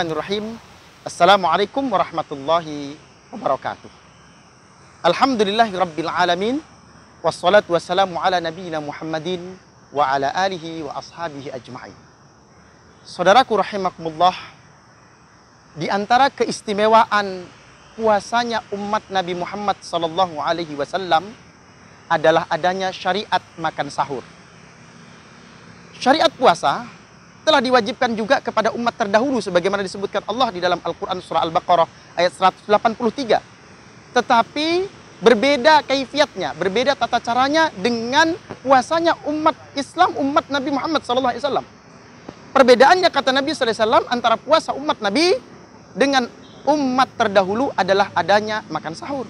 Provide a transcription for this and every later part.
Bismillahirrahmanirrahim. Assalamualaikum warahmatullahi wabarakatuh. Alhamdulillahirabbil alamin. Wassalatu wassalamu ala nabiyyina Muhammadin wa ala alihi wa ashabihi ajma'in. Saudaraku rahimakumullah, di antara keistimewaan puasanya umat Nabi Muhammad sallallahu alaihi wasallam adalah adanya syariat makan sahur. Syariat puasa telah diwajibkan juga kepada umat terdahulu sebagaimana disebutkan Allah di dalam Al-Quran surah Al-Baqarah ayat 183. Tetapi berbeda kaifiatnya, berbeda tata caranya dengan puasanya umat Islam, umat Nabi Muhammad SAW. Perbedaannya kata Nabi SAW antara puasa umat Nabi dengan umat terdahulu adalah adanya makan sahur.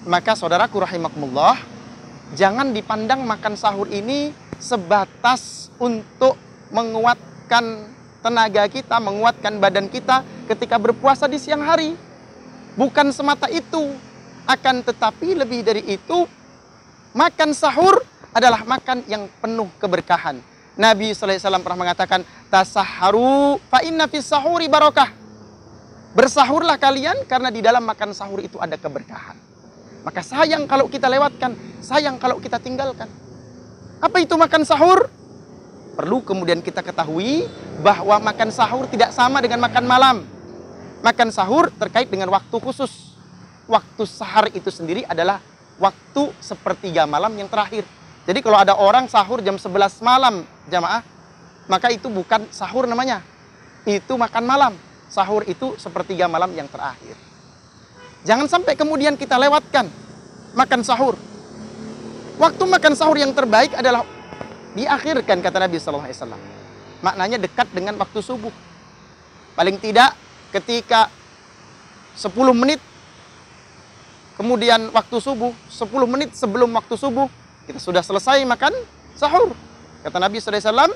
Maka saudaraku rahimakumullah, jangan dipandang makan sahur ini sebatas untuk menguatkan tenaga kita, menguatkan badan kita ketika berpuasa di siang hari. Bukan semata itu. Akan tetapi lebih dari itu, makan sahur adalah makan yang penuh keberkahan. Nabi SAW pernah mengatakan, tasahharu fa inna fis sahuri barakah. Bersahurlah kalian karena di dalam makan sahur itu ada keberkahan. Maka sayang kalau kita lewatkan, sayang kalau kita tinggalkan. Apa itu makan sahur? Perlu kemudian kita ketahui bahwa makan sahur tidak sama dengan makan malam. Makan sahur terkait dengan waktu khusus. Waktu sahar itu sendiri adalah waktu sepertiga malam yang terakhir. Jadi kalau ada orang sahur jam 11 malam, jamaah, maka itu bukan sahur namanya. Itu makan malam. Sahur itu sepertiga malam yang terakhir. Jangan sampai kemudian kita lewatkan makan sahur. Waktu makan sahur yang terbaik adalah diakhirkan, kata Nabi SAW. Maknanya dekat dengan waktu subuh. Paling tidak ketika 10 menit kemudian waktu subuh, 10 menit sebelum waktu subuh, kita sudah selesai makan sahur. Kata Nabi SAW,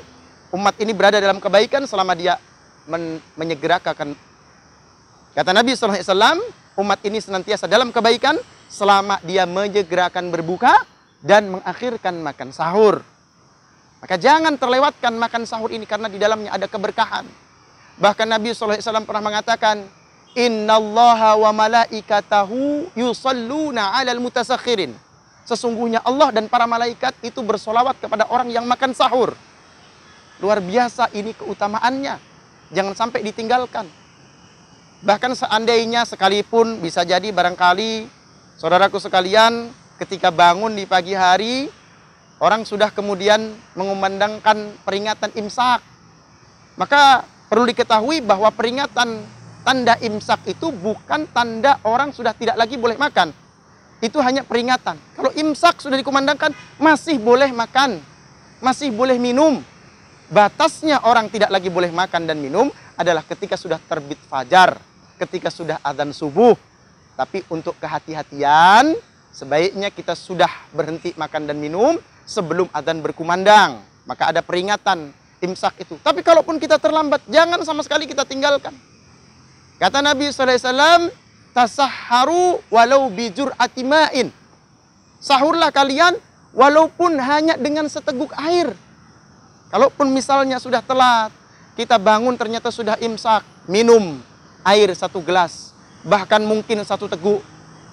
umat ini berada dalam kebaikan selama dia menyegerakan. Kata Nabi SAW, umat ini senantiasa dalam kebaikan selama dia menyegerakan berbuka dan mengakhirkan makan sahur. Maka jangan terlewatkan makan sahur ini karena di dalamnya ada keberkahan. Bahkan Nabi SAW pernah mengatakan, innallaha wa malaikatahu yusalluna 'alal mutasakhirin. Sesungguhnya Allah dan para malaikat itu bersolawat kepada orang yang makan sahur. Luar biasa ini keutamaannya. Jangan sampai ditinggalkan. Bahkan seandainya sekalipun bisa jadi barangkali saudaraku sekalian ketika bangun di pagi hari, orang sudah kemudian mengumandangkan peringatan imsak. Maka perlu diketahui bahwa peringatan tanda imsak itu bukan tanda orang sudah tidak lagi boleh makan. Itu hanya peringatan. Kalau imsak sudah dikumandangkan, masih boleh makan, masih boleh minum. Batasnya orang tidak lagi boleh makan dan minum adalah ketika sudah terbit fajar, ketika sudah azan subuh. Tapi untuk kehati-hatian, sebaiknya kita sudah berhenti makan dan minum sebelum azan berkumandang. Maka ada peringatan imsak itu. Tapi kalaupun kita terlambat, jangan sama sekali kita tinggalkan. Kata Nabi SAW, tasahharu walau bijur'ati ma'in. Sahurlah kalian walaupun hanya dengan seteguk air. Kalaupun misalnya sudah telat, kita bangun ternyata sudah imsak, minum air 1 gelas, bahkan mungkin 1 teguk,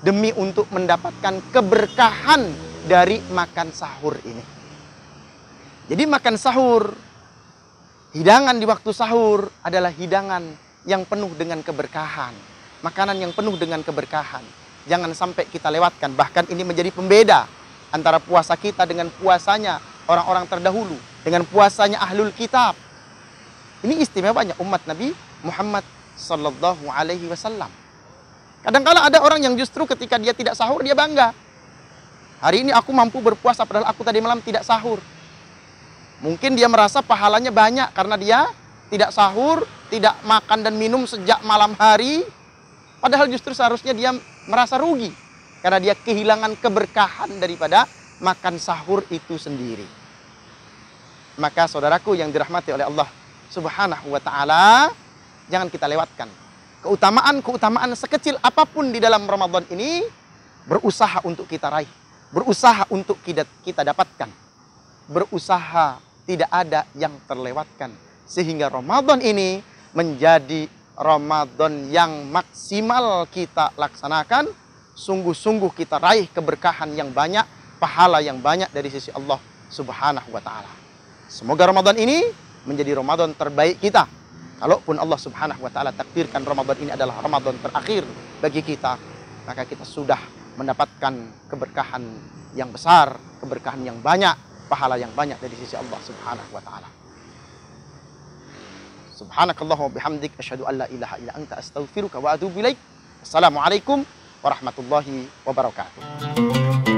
demi untuk mendapatkan keberkahan dari makan sahur ini. Jadi makan sahur, hidangan di waktu sahur adalah hidangan yang penuh dengan keberkahan. Makanan yang penuh dengan keberkahan. Jangan sampai kita lewatkan. Bahkan ini menjadi pembeda antara puasa kita dengan puasanya orang-orang terdahulu, dengan puasanya ahlul kitab. Ini istimewanya umat Nabi Muhammad sallallahu alaihi wasallam. Kadang-kala ada orang yang justru ketika dia tidak sahur, dia bangga. Hari ini aku mampu berpuasa, padahal aku tadi malam tidak sahur. Mungkin dia merasa pahalanya banyak karena dia tidak sahur, tidak makan dan minum sejak malam hari. Padahal justru seharusnya dia merasa rugi karena dia kehilangan keberkahan daripada makan sahur itu sendiri. Maka saudaraku yang dirahmati oleh Allah Subhanahu wa ta'ala, jangan kita lewatkan keutamaan-keutamaan sekecil apapun di dalam Ramadan ini. Berusaha untuk kita raih, berusaha untuk kita dapatkan, berusaha tidak ada yang terlewatkan, sehingga Ramadan ini menjadi Ramadan yang maksimal kita laksanakan, sungguh-sungguh kita raih keberkahan yang banyak, pahala yang banyak dari sisi Allah Subhanahu wa taala. Semoga Ramadan ini menjadi Ramadan terbaik kita. Kalaupun Allah Subhanahu wa taala takdirkan Ramadan ini adalah Ramadan terakhir bagi kita, maka kita sudah mendapatkan keberkahan yang besar, keberkahan yang banyak, pahala yang banyak dari sisi Allah Subhanahu wa taala. Subhanakallahumma bihamdik asyhadu an la ilaha illa anta astaghfiruka wa atubu ilaik. Assalamualaikum warahmatullahi wabarakatuh.